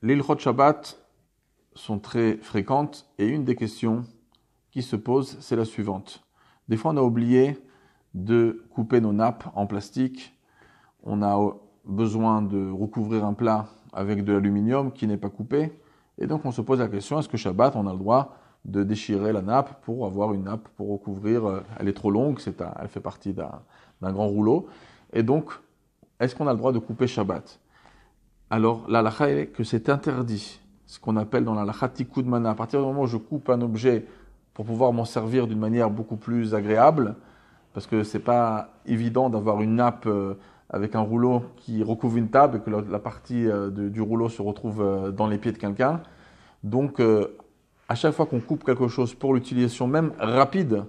Les Ilchot Shabbat sont très fréquentes et une des questions qui se pose, c'est la suivante. Des fois, on a oublié de couper nos nappes en plastique. On a besoin de recouvrir un plat avec de l'aluminium qui n'est pas coupé. Et donc, on se pose la question, est-ce que Shabbat, on a le droit de déchirer la nappe pour avoir une nappe pour recouvrir? Elle est trop longue, elle fait partie d'un grand rouleau. Et donc, est-ce qu'on a le droit de couper Shabbat? Alors, la halakha est que c'est interdit. Ce qu'on appelle dans la halakha tikud mana. À partir du moment où je coupe un objet pour pouvoir m'en servir d'une manière beaucoup plus agréable, parce que c'est pas évident d'avoir une nappe avec un rouleau qui recouvre une table et que la partie du rouleau se retrouve dans les pieds de quelqu'un. Donc, à chaque fois qu'on coupe quelque chose pour l'utilisation même rapide,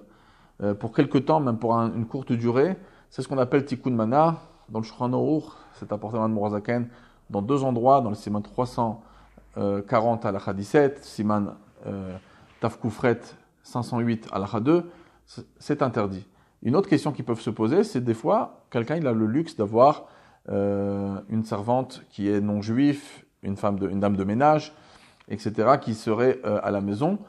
pour quelque temps, même pour une courte durée, c'est ce qu'on appelle tikkun mana. Dans le Shulchan Aruch, c'est apporté dans le Morazaken, dans deux endroits, dans le siman 340 à l'Acha 17, siman Tafkoufret 508 à l'Acha 2, c'est interdit. Une autre question qui peut se poser, c'est des fois, quelqu'un il a le luxe d'avoir une servante qui est non juif, une dame de ménage, etc., qui serait à la maison,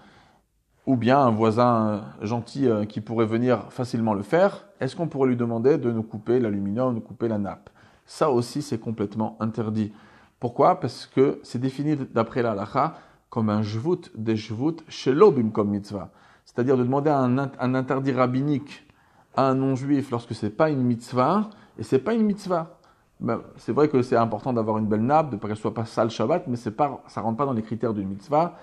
ou bien un voisin gentil qui pourrait venir facilement le faire. Est-ce qu'on pourrait lui demander de nous couper l'aluminium, de nous couper la nappe? Ça aussi, c'est complètement interdit. Pourquoi? Parce que c'est défini d'après la halakha comme un jvout des jvout shelo bimkom mitzvah. C'est-à-dire de demander un interdit rabbinique à un non-juif lorsque c'est pas une mitzvah, et c'est pas une mitzvah. Ben, c'est vrai que c'est important d'avoir une belle nappe, de pas qu'elle soit pas sale Shabbat, mais ça rentre pas dans les critères d'une mitzvah.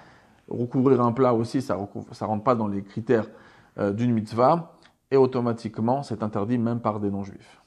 Recouvrir un plat aussi, ça rentre pas dans les critères d'une mitzvah, et automatiquement, c'est interdit même par des non-juifs.